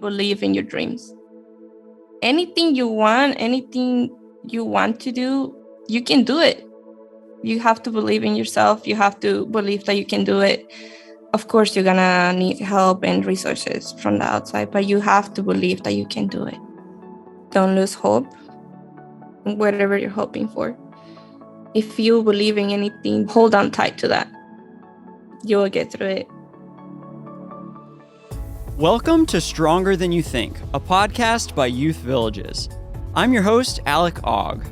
believe in your dreams. Anything you want to do, you can do it. You have to believe in yourself. You have to believe that you can do it. Of course, you're gonna need help and resources from the outside, but you have to believe that you can do it. Don't lose hope, whatever you're hoping for. If you believe in anything, hold on tight to that. You will get through it. Welcome to Stronger Than You Think, a podcast by Youth Villages. I'm your host, Alec Ogg.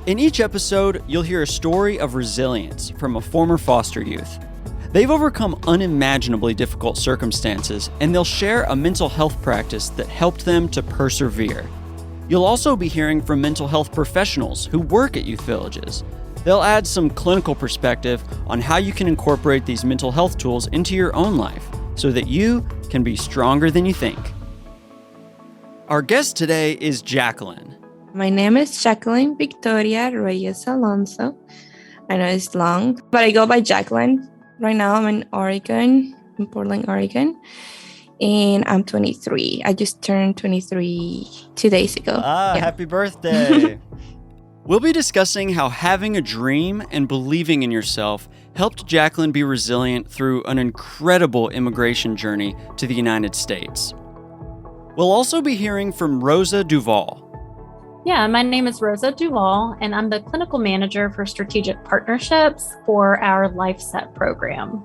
In each episode, you'll hear a story of resilience from a former foster youth. They've overcome unimaginably difficult circumstances, and they'll share a mental health practice that helped them to persevere. You'll also be hearing from mental health professionals who work at Youth Villages. They'll add some clinical perspective on how you can incorporate these mental health tools into your own life so that you can be stronger than you think. Our guest today is Jaquelyn. My name is Jaquelyn Victoria Reyes Alonso. I know it's long, but I go by Jaquelyn. Right now I'm in Oregon, in Portland, Oregon, and I'm 23. I just turned 23 2 days ago. Happy birthday. We'll be discussing how having a dream and believing in yourself helped Jaquelyn be resilient through an incredible immigration journey to the United States. We'll also be hearing from Rosa Duvall. Yeah, my name is Rosa Duvall, and I'm the clinical manager for strategic partnerships for our LifeSet program.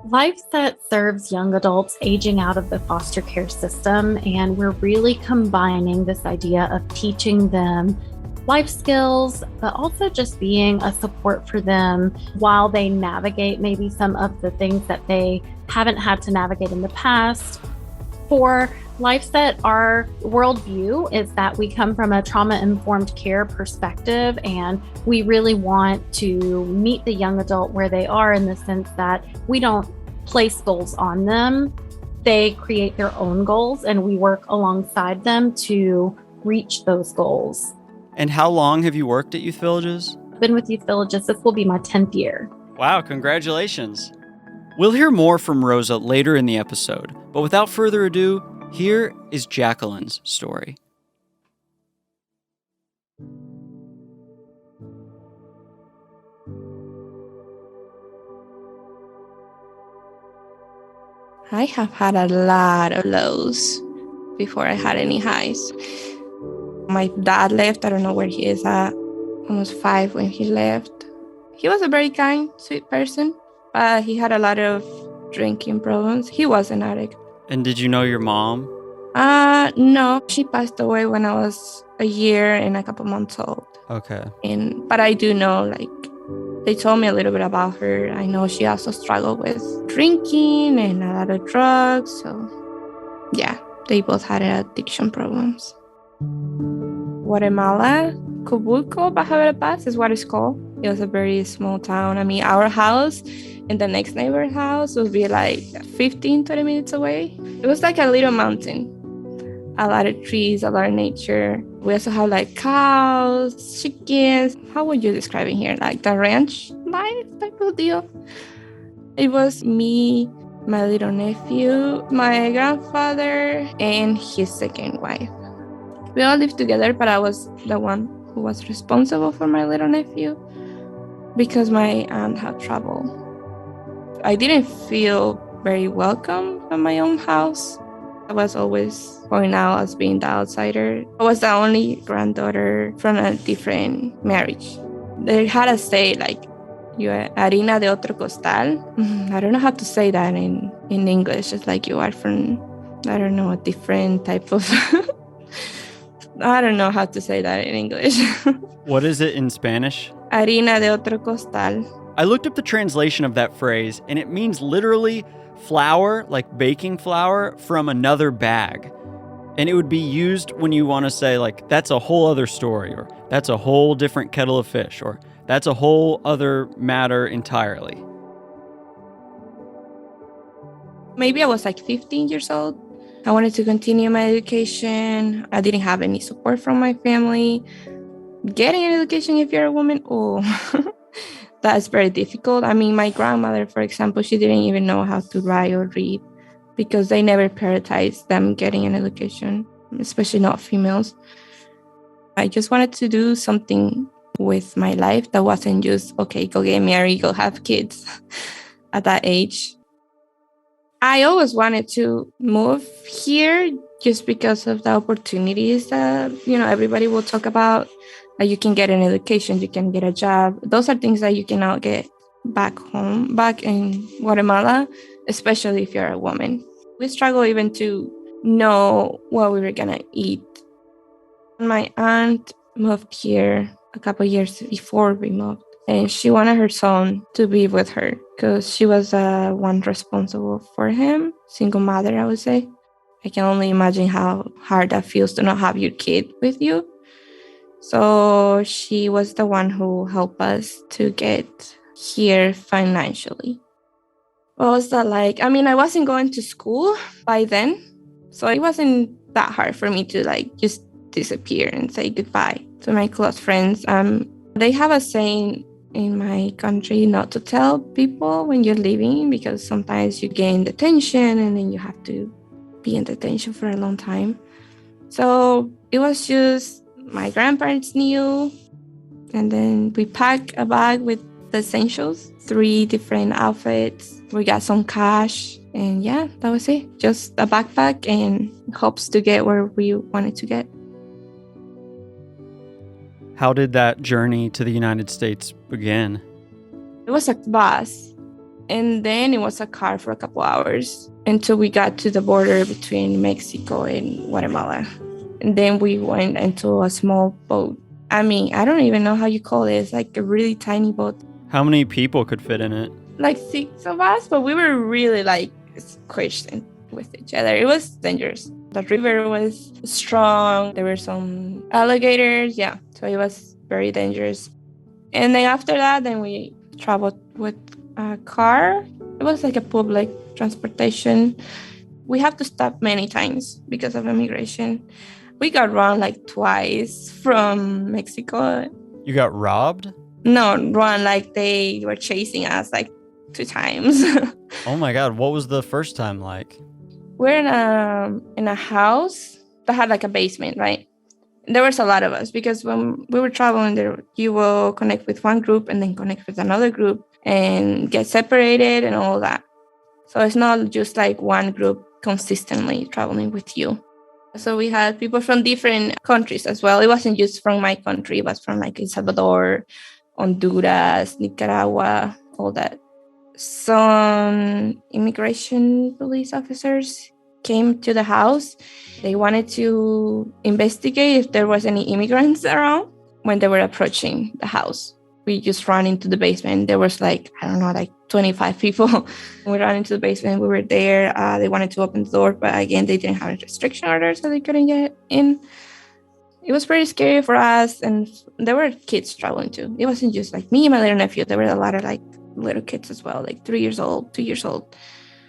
LifeSet serves young adults aging out of the foster care system, and we're really combining this idea of teaching them life skills, but also just being a support for them while they navigate maybe some of the things that they haven't had to navigate in the past. For LifeSet, our worldview is that we come from a trauma-informed care perspective, and we really want to meet the young adult where they are in the sense that we don't place goals on them. They create their own goals, and we work alongside them to reach those goals. And how long have you worked at Youth Villages? I've been with Youth Villages. This will be my 10th year. Wow, congratulations. We'll hear more from Rosa later in the episode, but without further ado, here is Jaquelyn's story. I have had a lot of lows before I had any highs. My dad left. I don't know where he is at. Almost 5 when he left. He was a very kind, sweet person, but he had a lot of drinking problems. He was an addict. And did you know your mom? No. She passed away when I was a year and a couple months old. Okay. But I do know, they told me a little bit about her. I know she also struggled with drinking and a lot of drugs. So, yeah, they both had addiction problems. Guatemala, Cubulco, Baja Verapaz is what it's called. It was a very small town. I mean, our house and the next neighbor's house would be 15, 20 minutes away. It was like a little mountain. A lot of trees, a lot of nature. We also have cows, chickens. How would you describe it here? The ranch life type of deal. It was me, my little nephew, my grandfather, and his second wife. We all lived together, but I was the one who was responsible for my little nephew because my aunt had trouble. I didn't feel very welcome at my own house. I was always going out as being the outsider. I was the only granddaughter from a different marriage. They had to say, you're harina de otro costal. I don't know how to say that in English. It's like you are from, I don't know, a different type of... I don't know how to say that in English. What is it in Spanish? Harina de otro costal. I looked up the translation of that phrase, and it means literally flour, like baking flour, from another bag. And it would be used when you want to say, that's a whole other story, or that's a whole different kettle of fish, or that's a whole other matter entirely. Maybe I was 15 years old. I wanted to continue my education. I didn't have any support from my family. Getting an education if you're a woman, that's very difficult. I mean, my grandmother, for example, she didn't even know how to write or read. because they never prioritize them getting an education, especially not females. I just wanted to do something with my life that wasn't just, okay, go get married, go have kids at that age. I always wanted to move here just because of the opportunities that, everybody will talk about. That you can get an education, you can get a job. Those are things that you cannot get back home, back in Guatemala, especially if you're a woman. We struggle even to know what we were going to eat. My aunt moved here a couple of years before we moved, and she wanted her son to be with her because she was the one responsible for him, single mother, I would say. I can only imagine how hard that feels to not have your kid with you. So she was the one who helped us to get here financially. What was that like? I mean, I wasn't going to school by then, so it wasn't that hard for me to just disappear and say goodbye to my close friends. They have a saying in my country not to tell people when you're leaving, because sometimes you gain detention and then you have to be in detention for a long time. So it was just my grandparents knew, and then we packed a bag with the essentials, 3 different outfits. We got some cash, and yeah, that was it. Just a backpack and hopes to get where we wanted to get. How did that journey to the United States begin? It was a bus, and then it was a car for a couple hours until we got to the border between Mexico and Guatemala. And then we went into a small boat. I mean, I don't even know how you call it. It's like a really tiny boat. How many people could fit in it? Like 6 of us, but we were really squished in with each other. It was dangerous. The river was strong. There were some alligators. Yeah, so it was very dangerous. And then after that, then we traveled with a car. It was like a public transportation. We have to stop many times because of immigration. We got run twice from Mexico. You got robbed? No, run they were chasing us 2 times. Oh my God, what was the first time like? We're in a house that had a basement, right? There was a lot of us because when we were traveling there, you will connect with one group and then connect with another group and get separated and all that. So it's not just one group consistently traveling with you. So we had people from different countries as well. It wasn't just from my country. It was from El Salvador, Honduras, Nicaragua, all that. Some immigration police officers came to the house. They wanted to investigate if there was any immigrants around. When they were approaching the house, we just ran into the basement. There was 25 people. We ran into the basement. We were there. They wanted to open the door, but again, they didn't have a restriction order, so they couldn't get in. It was pretty scary for us, and there were kids traveling too. It wasn't just me and my little nephew. There were a lot of little kids as well, 3 years old, 2 years old,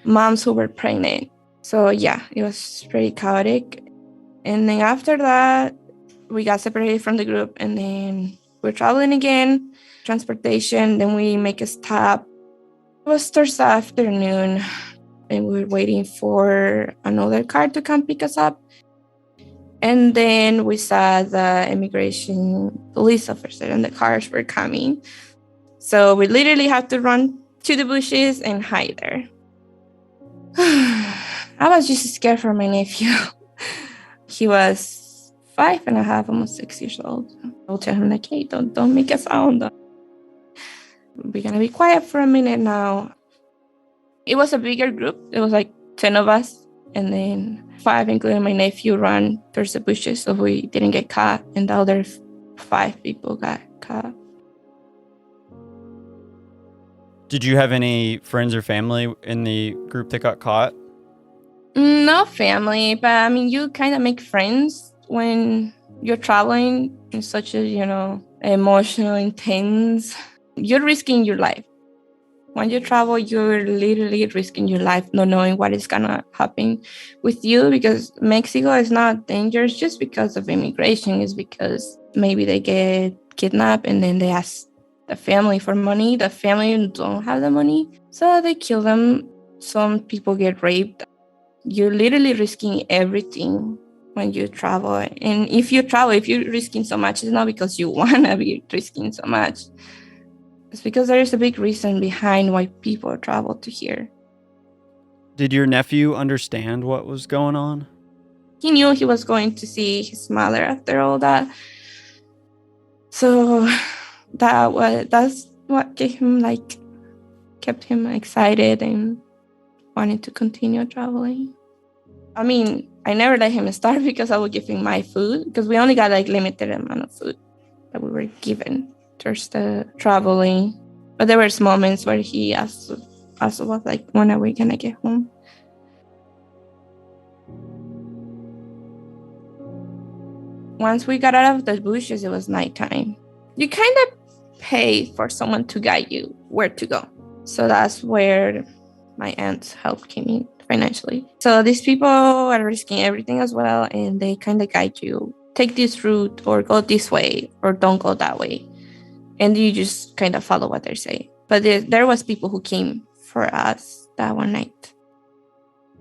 moms who were pregnant. So yeah, it was pretty chaotic. And then after that, we got separated from the group, and then we're traveling again, transportation. Then we make a stop. It was Thursday afternoon, and we were waiting for another car to come pick us up. And then we saw the immigration police officer, and the cars were coming. So we literally had to run to the bushes and hide there. I was just scared for my nephew. He was 5.5, almost 6 years old. I'll tell him hey, don't make a sound. We're gonna be quiet for a minute now. It was a bigger group. It was 10 of us, and then 5, including my nephew, ran towards the bushes, so we didn't get caught, and the other 5 people got caught. Did you have any friends or family in the group that got caught? No family, but I mean, you kind of make friends when you're traveling in such a, emotional, intense. You're risking your life. When you travel, you're literally risking your life, not knowing what is going to happen with you, because Mexico is not dangerous just because of immigration. It's because maybe they get kidnapped and then they ask the family for money. The family don't have the money, so they kill them. Some people get raped. you're literally risking everything when you travel. And if you're risking so much, it's not because you want to be risking so much. It's because there is a big reason behind why people travel to here. Did your nephew understand what was going on? He knew he was going to see his mother after all that. So that's what kept him excited and wanting to continue traveling. I mean, I never let him start because I would give him my food, because we only got like limited amount of food that we were given towards the traveling. But there were moments where he also was like, when are we gonna get home? Once we got out of the bushes, it was nighttime. You kind of pay for someone to guide you where to go. So that's where my aunt's help came in financially. So these people are risking everything as well, and they kind of guide you. Take this route, or go this way, or don't go that way. And you just kind of follow what they say. But there was people who came for us that one night.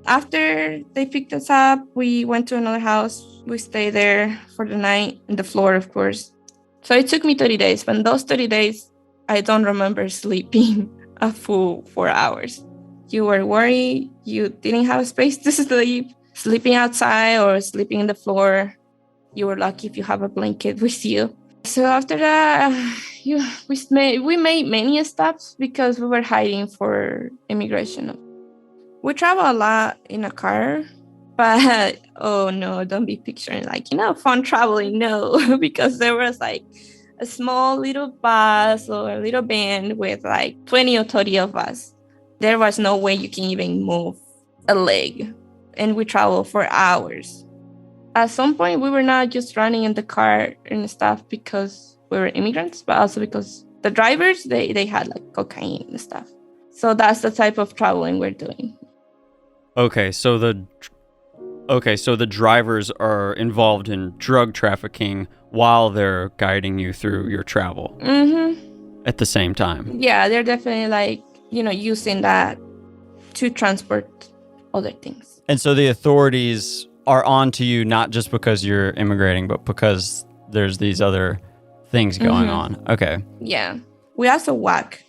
After they picked us up, we went to another house. We stayed there for the night, on the floor, of course. So it took me 30 days. But in those 30 days, I don't remember sleeping a full 4 hours. You were worried. You didn't have space to sleep. Sleeping outside or sleeping on the floor. You were lucky if you have a blanket with you. So after that, we made many stops because we were hiding for immigration. We travel a lot in a car, but oh no, don't be picturing fun traveling. No, because there was like a small little bus or a little van with like 20 or 30 of us. There was no way you can even move a leg, and we traveled for hours. At some point, we were not just running in the car and stuff because we were immigrants, but also because the drivers, they had like cocaine and stuff. So that's the type of traveling we're doing. Okay, so the drivers are involved in drug trafficking while they're guiding you through your travel. Mm-hmm. At the same time. Yeah, they're definitely using that to transport other things. And so the authorities are on to you not just because you're immigrating, but because there's these other things going on. Okay. Yeah. We also walk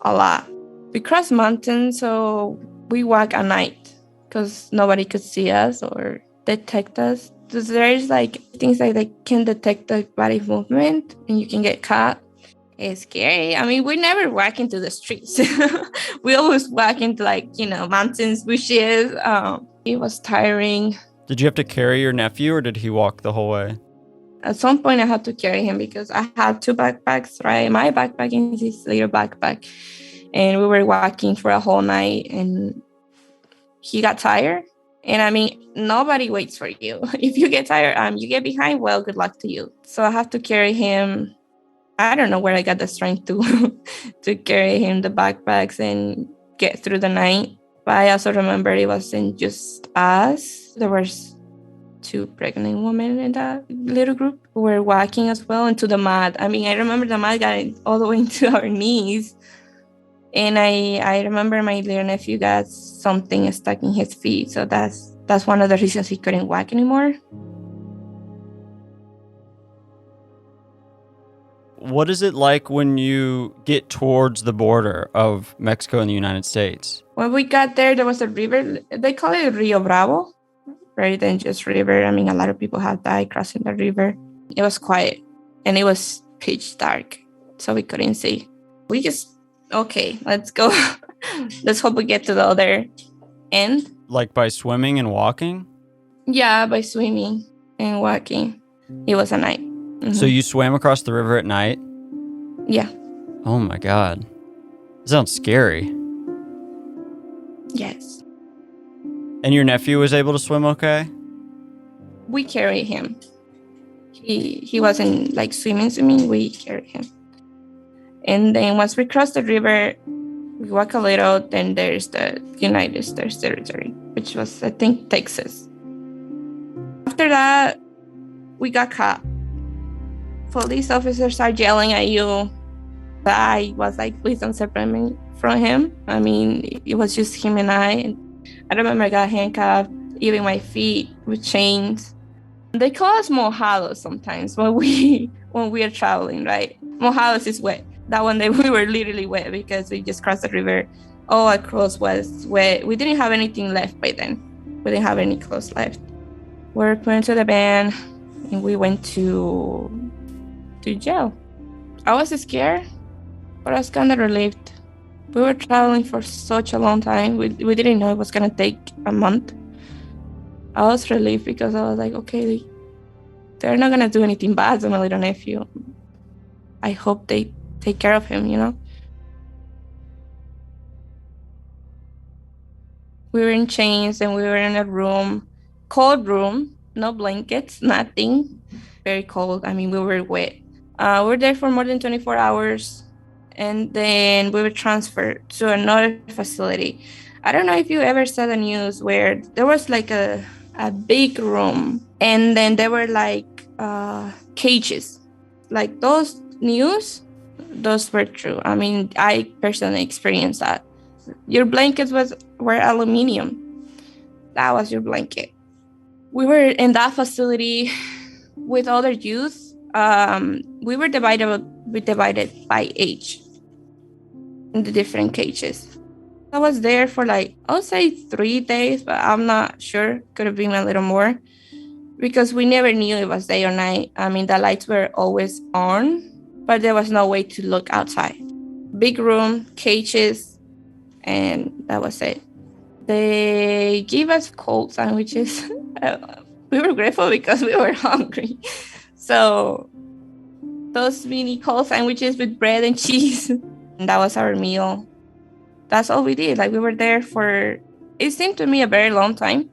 a lot. We cross mountains, so we walk at night because nobody could see us or detect us. So there's like things like they can detect the body movement and you can get caught. It's scary. I mean, we never walk into the streets. We always walk into mountains, bushes. It was tiring. Did you have to carry your nephew or did he walk the whole way? At some point, I had to carry him because I had 2 backpacks, right? My backpack and his little backpack. And we were walking for a whole night and he got tired. And I mean, nobody waits for you. If you get tired, you get behind, well, good luck to you. So I have to carry him. I don't know where I got the strength to carry him the backpacks and get through the night. But I also remember it wasn't just us. There was 2 pregnant women in that little group who were walking as well into the mud. I mean, I remember the mud got all the way into our knees. And I remember my little nephew got something stuck in his feet. So that's one of the reasons he couldn't walk anymore. What is it like when you get towards the border of Mexico and the United States? When we got there was a river. They call it Rio Bravo, rather than just river. I mean, a lot of people have died crossing the river. It was quiet and it was pitch dark, so we couldn't see. We just, okay, let's go. Let's hope we get to the other end. Like by swimming and walking? Yeah, by swimming and walking. It was a night. Mm-hmm. So you swam across the river at night? Yeah. Oh my God. That sounds scary. Yes. And your nephew was able to swim okay? We carried him. He wasn't like swimming. We carried him. And then once we crossed the river, we walk a little, then there's the United States territory, which was, I think, Texas. After that, we got caught. Police officers are yelling at you. I was like, please don't separate me from him. I mean, it was just him and I. I remember I got handcuffed. even my feet with chains. They call us mojados sometimes when we are traveling, right? Mojados is wet. That one day we were literally wet because we just crossed the river. All across was wet. We didn't have anything left by then. We didn't have any clothes left. We were put into the van and we went to jail. I was scared, but I was kind of relieved. We were traveling for such a long time. We didn't know it was going to take a month. I was relieved because I was like, okay, they're not going to do anything bad to my little nephew. I hope they take care of him, you know? We were in chains and we were in a room, cold room, no blankets, nothing. Very cold. I mean, we were wet. We were there for more than 24 hours. And then we were transferred to another facility. I don't know if you ever saw the news where there was like a big room and then there were like cages. Like those news, those were true. I mean, I personally experienced that. Your blankets were aluminum. That was your blanket. We were in that facility with other youth. We were divided by age in the different cages. I was there for like, I'll say 3 days, but I'm not sure. Could have been a little more because we never knew it was day or night. I mean, the lights were always on, but there was no way to look outside. Big room, cages, and that was it. They gave us cold sandwiches. We were grateful because we were hungry. So those mini cold sandwiches with bread and cheese, and that was our meal. That's all we did. Like we were there for, it seemed to me, a very long time.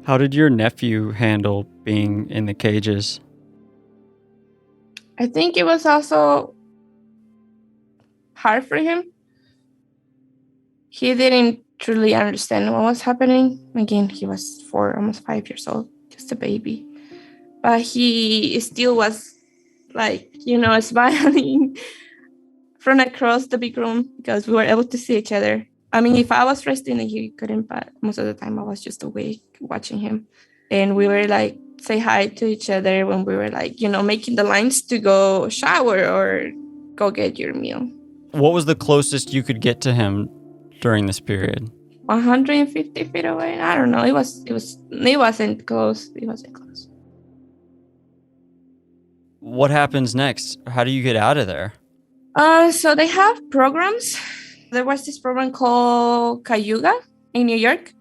How did your nephew handle being in the cages? I think it was also hard for him. He didn't truly understand what was happening. Again, he was 4, almost 5 years old, just a baby. But he still was like, smiling from across the big room because we were able to see each other. I mean, if I was resting, he couldn't, but most of the time I was just awake watching him. And we were like, say hi to each other when we were like, making the lines to go shower or go get your meal. What was the closest you could get to him during this period? 150 feet away. I don't know. It wasn't close. It wasn't close. What happens next? How do you get out of there? So they have programs. There was this program called Cayuga in New York.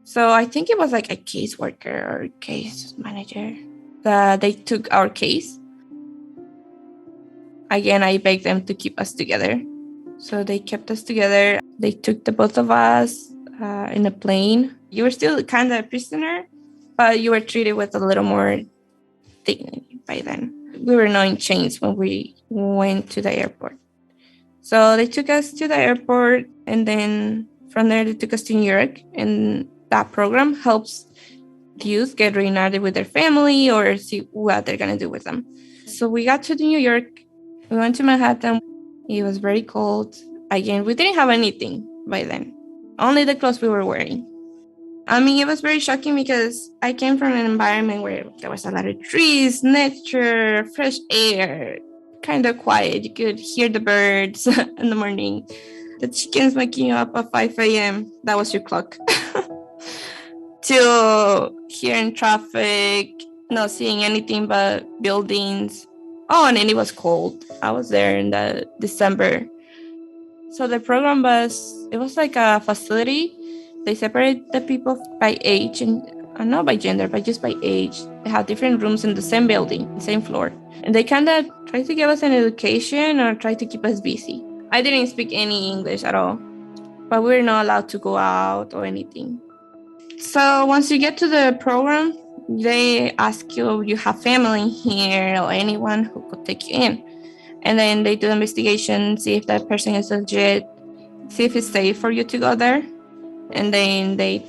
So I think it was like a caseworker or case manager that they took our case. Again, I begged them to keep us together. So they kept us together. They took the both of us in a plane. You were still kind of a prisoner, but you were treated with a little more dignity by then. We were not in chains when we went to the airport. So they took us to the airport, and then from there they took us to New York. And that program helps youth get reunited with their family or see what they're going to do with them. So we got to New York. We went to Manhattan. It was very cold. Again, we didn't have anything by then. Only the clothes we were wearing. I mean, it was very shocking because I came from an environment where there was a lot of trees, nature, fresh air, kind of quiet. You could hear the birds in the morning. The chickens waking you up at 5 a.m. That was your clock. To hearing traffic, not seeing anything but buildings. Oh, and then it was cold. I was there in the December. So the program it was like a facility. They separate the people by age and not by gender, but just by age. They have different rooms in the same building, same floor. And they kind of try to give us an education or try to keep us busy. I didn't speak any English at all, but we were not allowed to go out or anything. So once you get to the program, they ask you if you have family here or anyone who could take you in. And then they do the investigation, see if that person is legit, see if it's safe for you to go there. And then they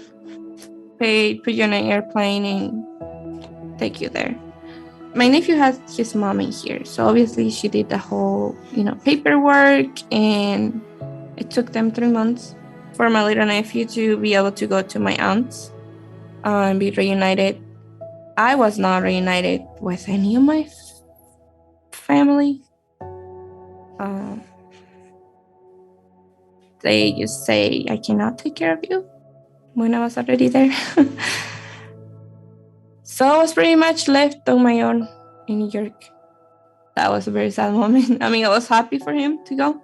put you on an airplane and take you there. My nephew has his mom in here. So obviously she did the whole, paperwork, and it took them 3 months. for my little nephew to be able to go to my aunt's and be reunited. I was not reunited with any of my family. They just say, I cannot take care of you when I was already there. So I was pretty much left on my own in New York. That was a very sad moment. I mean, I was happy for him to go,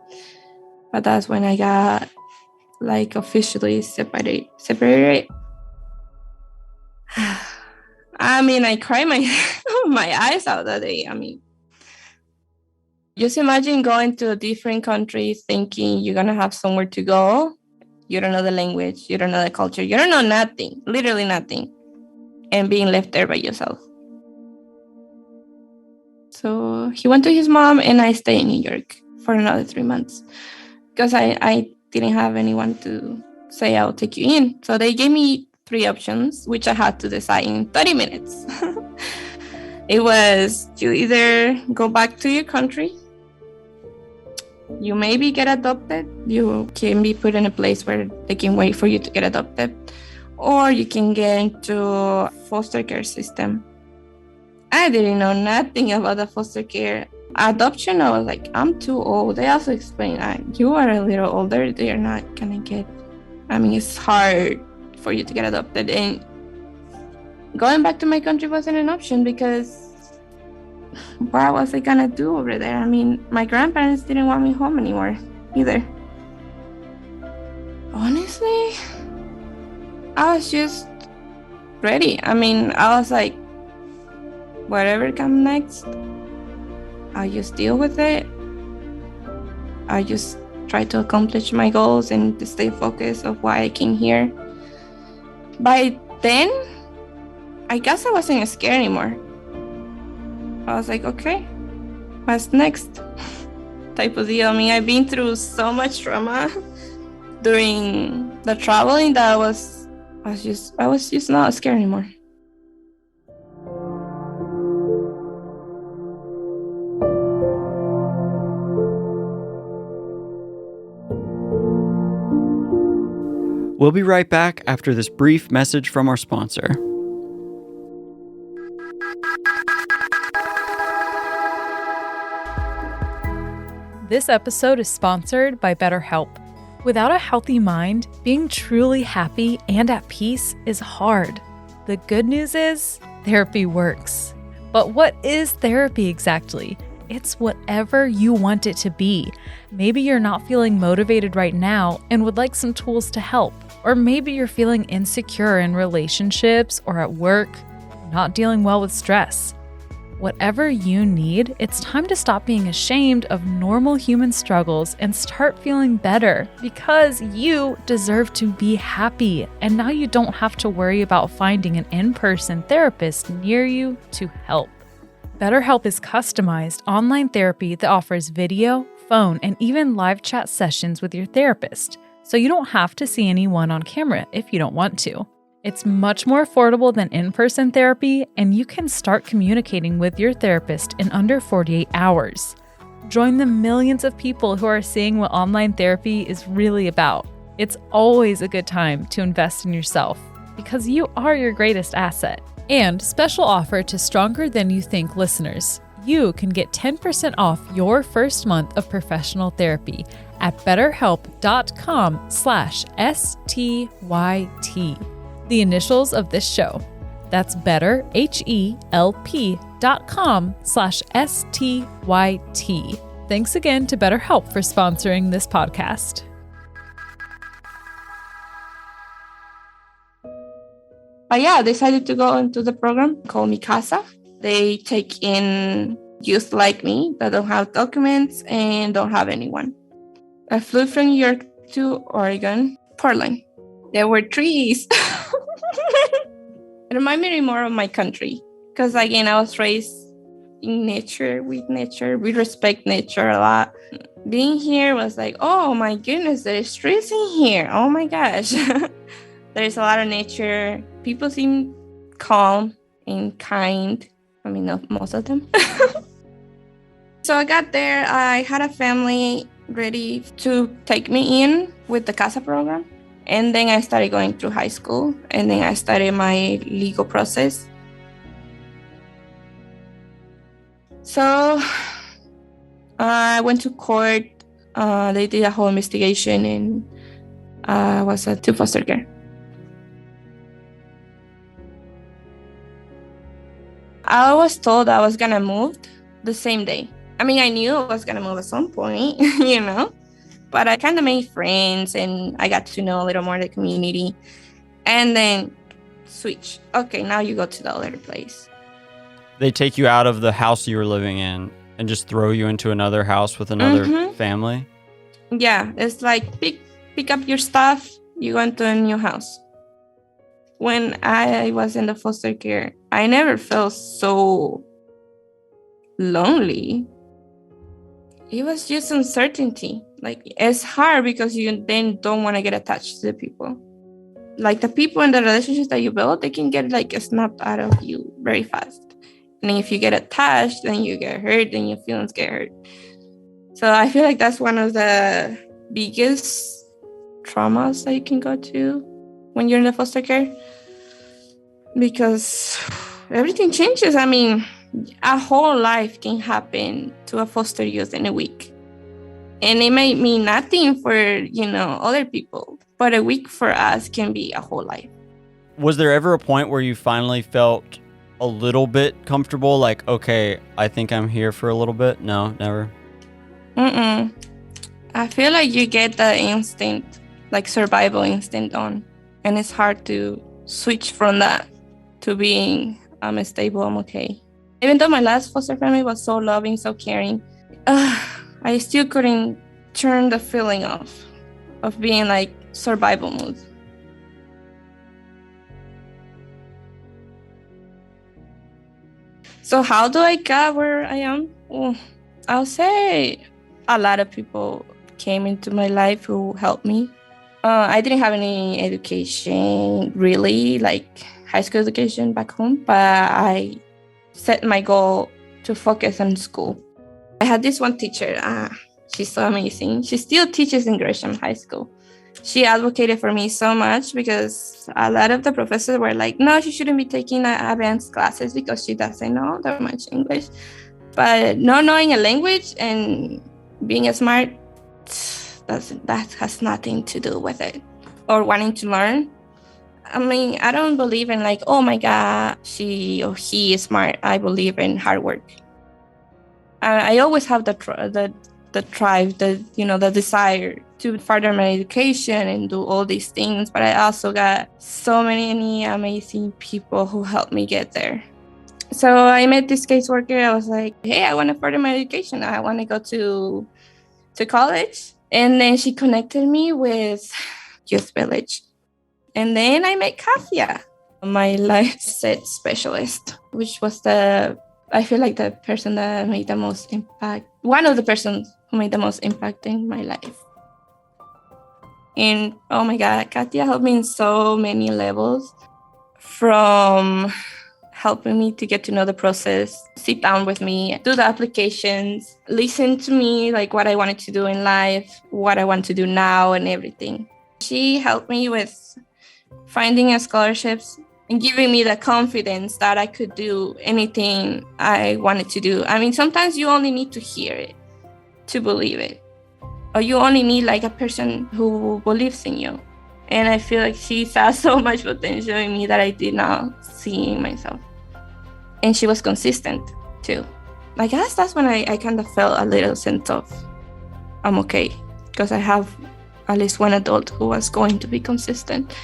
but that's when I got like officially separated. I mean, I cried my eyes out that day. I mean, just imagine going to a different country thinking you're going to have somewhere to go. You don't know the language. You don't know the culture. You don't know nothing, literally nothing. And being left there by yourself. So he went to his mom and I stayed in New York for another 3 months because I didn't have anyone to say, I'll take you in. So they gave me 3 options, which I had to decide in 30 minutes. It was you either go back to your country, you maybe get adopted, you can be put in a place where they can wait for you to get adopted, or you can get into a foster care system. I didn't know nothing about the foster care. Adoption, I was like, I'm too old. They also explained, you are a little older, they're not gonna get, I mean, it's hard for you to get adopted. And going back to my country wasn't an option because what was I gonna do over there? I mean, my grandparents didn't want me home anymore either. Honestly, I was just ready. I mean, I was like, whatever comes next, I'll just deal with it. I just try to accomplish my goals and to stay focused of why I came here. By then, I guess I wasn't scared anymore. I was like, okay, what's next? Type of deal. I mean, I've been through so much trauma during the traveling that I was just not scared anymore. We'll be right back after this brief message from our sponsor. This episode is sponsored by BetterHelp. Without a healthy mind, being truly happy and at peace is hard. The good news is, therapy works. But what is therapy exactly? It's whatever you want it to be. Maybe you're not feeling motivated right now and would like some tools to help. Or maybe you're feeling insecure in relationships or at work, not dealing well with stress. Whatever you need, it's time to stop being ashamed of normal human struggles and start feeling better because you deserve to be happy. And now you don't have to worry about finding an in-person therapist near you to help. BetterHelp is customized online therapy that offers video, phone, and even live chat sessions with your therapist, so you don't have to see anyone on camera if you don't want to. It's much more affordable than in-person therapy, and you can start communicating with your therapist in under 48 hours. Join the millions of people who are seeing what online therapy is really about. It's always a good time to invest in yourself because you are your greatest asset. And special offer to Stronger Than You Think listeners. You can get 10% off your first month of professional therapy at betterhelp.com/STYT. The initials of this show. That's betterhelp.com/STYT. Thanks again to BetterHelp for sponsoring this podcast. But yeah, I decided to go into the program called Mi Casa. They take in youth like me that don't have documents and don't have anyone. I flew from New York to Oregon, Portland. There were trees. It reminded me more of my country because, again, I was raised in nature. We respect nature a lot. Being here was like, oh my goodness, there's trees in here. Oh my gosh. There's a lot of nature. People seem calm and kind. I mean, not most of them. So I got there. I had a family ready to take me in with the CASA program. And then I started going through high school, and then I started my legal process. So I went to court. They did a whole investigation, and I was to foster care. I was told I was gonna move the same day. I mean, I knew I was gonna move at some point, but I kind of made friends and I got to know a little more of the community, and then switch. Okay, now you go to the other place. They take you out of the house you were living in and just throw you into another house with another family? Yeah, it's like pick up your stuff, you go into a new house. When I was in the foster care, I never felt so lonely. It was just uncertainty. Like, it's hard because you then don't want to get attached to the people. Like, the people in the relationships that you build, they can get like snapped out of you very fast. And if you get attached, then you get hurt, then your feelings get hurt. So I feel like that's one of the biggest traumas that you can go to when you're in the foster care, because everything changes. I mean, a whole life can happen to a foster youth in a week. And it may mean nothing for, other people, but a week for us can be a whole life. Was there ever a point where you finally felt a little bit comfortable? Like, okay, I think I'm here for a little bit? No, never? I feel like you get the instinct, like survival instinct on, and it's hard to switch from that to being, I'm stable, I'm okay. Even though my last foster family was so loving, so caring, I still couldn't turn the feeling off of being like survival mode. So how do I get where I am? Well, I'll say a lot of people came into my life who helped me. I didn't have any education, really, like high school education back home, but I set my goal to focus on school. I had this one teacher. She's so amazing. She still teaches in Gresham High School. She advocated for me so much because a lot of the professors were like, no, she shouldn't be taking advanced classes because she doesn't know that much English. But not knowing a language and being smart, that has nothing to do with it. Or wanting to learn. I mean, I don't believe in like, oh my God, she or he is smart. I believe in hard work. I always have the drive, the desire to further my education and do all these things. But I also got so many amazing people who helped me get there. So I met this caseworker. I was like, hey, I want to further my education. I want to go to college. And then she connected me with Youth Village. And then I met Katia, my LifeSet specialist, which was I feel like the person that made the most impact, one of the persons who made the most impact in my life. And oh my God, Katia helped me in so many levels, from helping me to get to know the process, sit down with me, do the applications, listen to me, like what I wanted to do in life, what I want to do now, and everything. She helped me with finding scholarships and giving me the confidence that I could do anything I wanted to do. I mean, sometimes you only need to hear it to believe it. Or you only need like a person who believes in you. And I feel like she saw so much potential in me that I did not see in myself. And she was consistent too. I guess that's when I kind of felt a little sense of I'm okay, because I have at least one adult who was going to be consistent.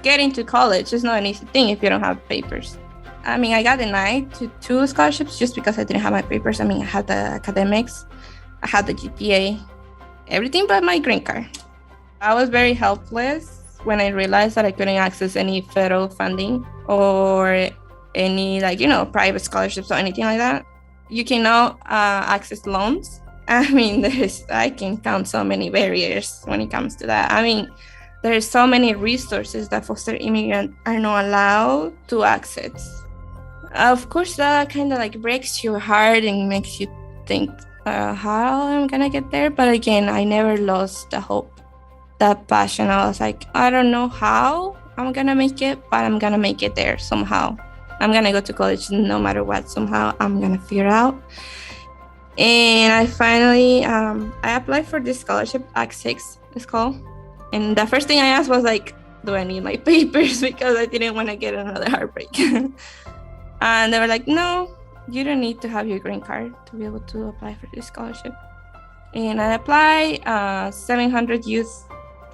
Getting to college is not an easy thing if you don't have papers. I mean, I got denied to 2 scholarships just because I didn't have my papers. I mean, I had the academics, I had the GPA, everything but my green card. I was very helpless when I realized that I couldn't access any federal funding or any private scholarships or anything like that. You cannot access loans. I mean, I can count so many barriers when it comes to that. I mean, there's so many resources that foster immigrants are not allowed to access. Of course, that kind of breaks your heart and makes you think, how am I gonna get there? But again, I never lost the hope that passion. I was like, I don't know how I'm going to make it, but I'm going to make it there somehow. I'm going to go to college no matter what. Somehow I'm going to figure out. And I finally, I applied for this scholarship, Act 6, it's called. And the first thing I asked was like, do I need my papers? Because I didn't want to get another heartbreak. And they were like, no, you don't need to have your green card to be able to apply for this scholarship. And I applied, 700 youth,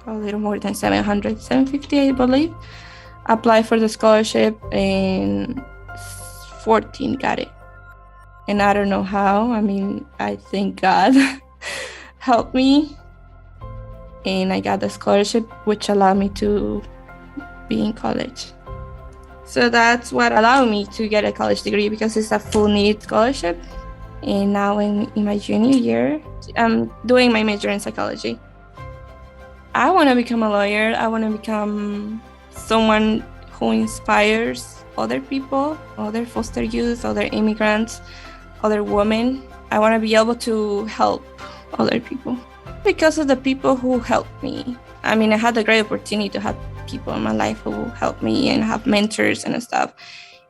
a little more than 700, 750, I believe, applied for the scholarship, and 14 got it. And I don't know how. I mean, I think God helped me. And I got the scholarship, which allowed me to be in college. So that's what allowed me to get a college degree, because it's a full need scholarship. And now in my junior year, I'm doing my major in psychology. I want to become a lawyer. I want to become someone who inspires other people, other foster youth, other immigrants, other women. I want to be able to help other people because of the people who helped me. I mean, I had the great opportunity to have people in my life who helped me and have mentors and stuff.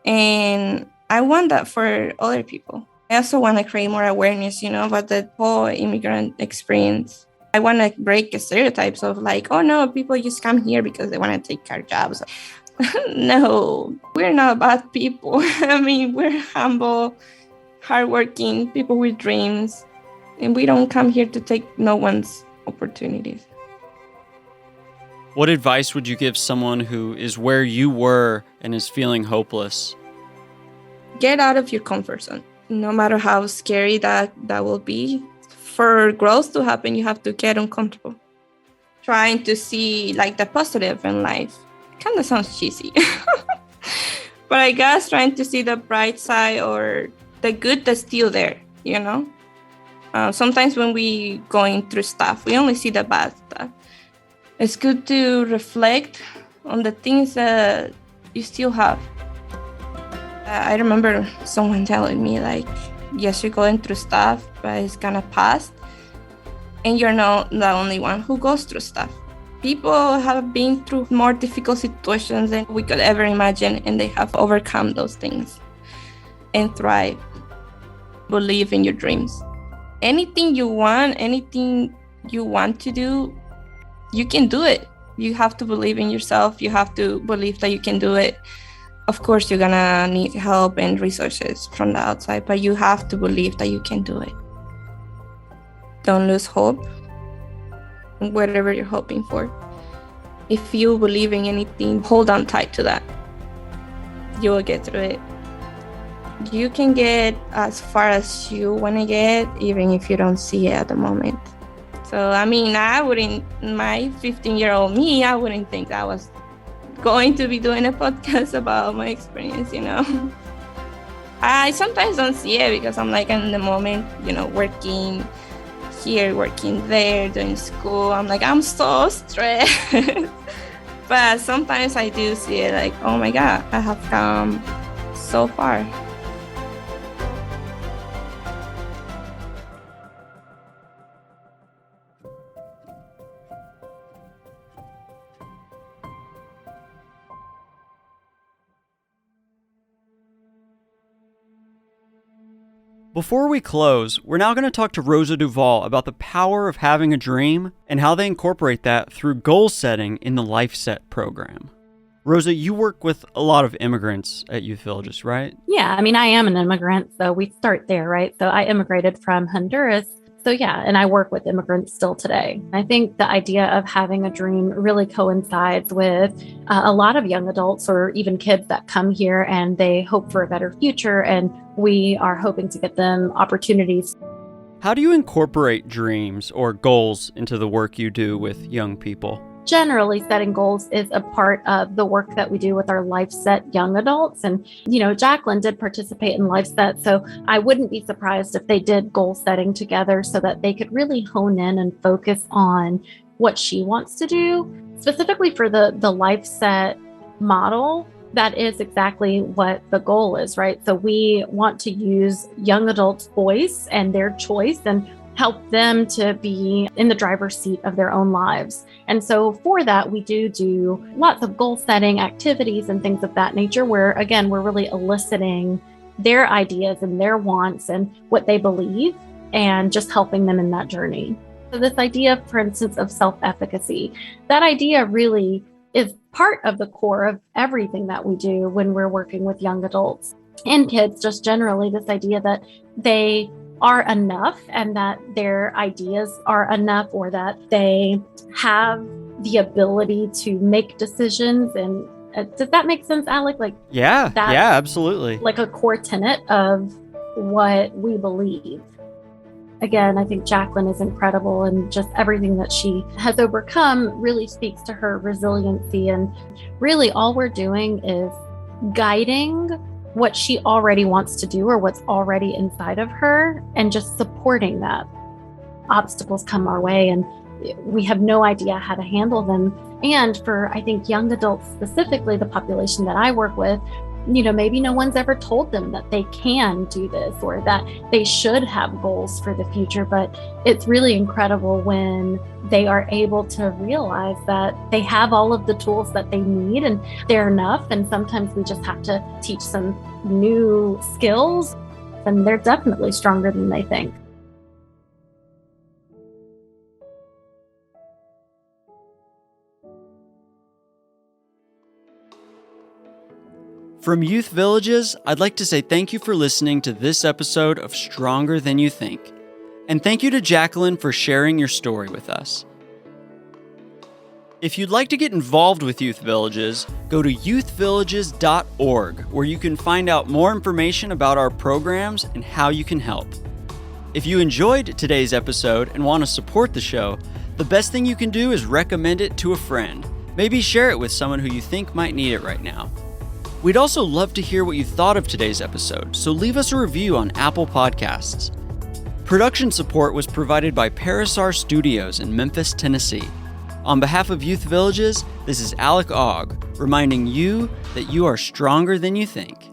And I want that for other people. I also want to create more awareness, about the whole immigrant experience. I want to break the stereotypes of like, oh no, people just come here because they want to take our jobs. No, we're not bad people. I mean, we're humble, hardworking people with dreams, and we don't come here to take no one's opportunities. What advice would you give someone who is where you were and is feeling hopeless? Get out of your comfort zone, no matter how scary that will be. For growth to happen, you have to get uncomfortable. Trying to see like the positive in life. Kind of sounds cheesy. But I guess trying to see the bright side or the good that's still there, Sometimes when we going through stuff, we only see the bad stuff. It's good to reflect on the things that you still have. I remember someone telling me like, yes, you're going through stuff, but it's gonna pass. And you're not the only one who goes through stuff. People have been through more difficult situations than we could ever imagine, and they have overcome those things and thrive. Believe in your dreams. Anything you want to do, you can do it. You have to believe in yourself. You have to believe that you can do it. Of course, you're gonna need help and resources from the outside, but you have to believe that you can do it. Don't lose hope, whatever you're hoping for. If you believe in anything, hold on tight to that. You will get through it. You can get as far as you want to get, even if you don't see it at the moment. So, I mean, my 15-year-old me, I wouldn't think that I was going to be doing a podcast about my experience, I sometimes don't see it because I'm like in the moment, working here, working there, doing school. I'm like, I'm so stressed. But sometimes I do see it like, oh my God, I have come so far. Before we close, we're now going to talk to Rosa Duvall about the power of having a dream and how they incorporate that through goal setting in the LifeSet program. Rosa, you work with a lot of immigrants at Youth Villages, right? Yeah, I mean, I am an immigrant, so we start there, right? So I immigrated from Honduras. So yeah, and I work with immigrants still today. I think the idea of having a dream really coincides with a lot of young adults or even kids that come here and they hope for a better future, and we are hoping to get them opportunities. How do you incorporate dreams or goals into the work you do with young people? Generally, setting goals is a part of the work that we do with our LifeSet young adults. And, Jaquelyn did participate in LifeSet, so I wouldn't be surprised if they did goal setting together so that they could really hone in and focus on what she wants to do. Specifically for the LifeSet model, that is exactly what the goal is, right? So we want to use young adults' voice and their choice and help them to be in the driver's seat of their own lives. And so for that, we do lots of goal setting activities and things of that nature, where again, we're really eliciting their ideas and their wants and what they believe, and just helping them in that journey. So this idea, for instance, of self-efficacy, that idea really is part of the core of everything that we do when we're working with young adults and kids, just generally, this idea that they are enough and that their ideas are enough, or that they have the ability to make decisions. And does that make sense, Alec? Yeah, absolutely. Like a core tenet of what we believe. Again, I think Jaquelyn is incredible, and just everything that she has overcome really speaks to her resiliency. And really all we're doing is guiding what she already wants to do, or what's already inside of her, and just supporting that. Obstacles come our way and we have no idea how to handle them. And for, I think, young adults, specifically the population that I work with, maybe no one's ever told them that they can do this or that they should have goals for the future. But it's really incredible when they are able to realize that they have all of the tools that they need and they're enough. And sometimes we just have to teach some new skills, and they're definitely stronger than they think. From Youth Villages, I'd like to say thank you for listening to this episode of Stronger Than You Think. And thank you to Jaquelyn for sharing your story with us. If you'd like to get involved with Youth Villages, go to youthvillages.org, where you can find out more information about our programs and how you can help. If you enjoyed today's episode and want to support the show, the best thing you can do is recommend it to a friend. Maybe share it with someone who you think might need it right now. We'd also love to hear what you thought of today's episode, so leave us a review on Apple Podcasts. Production support was provided by Parisar Studios in Memphis, Tennessee. On behalf of Youth Villages, this is Alec Ogg, reminding you that you are stronger than you think.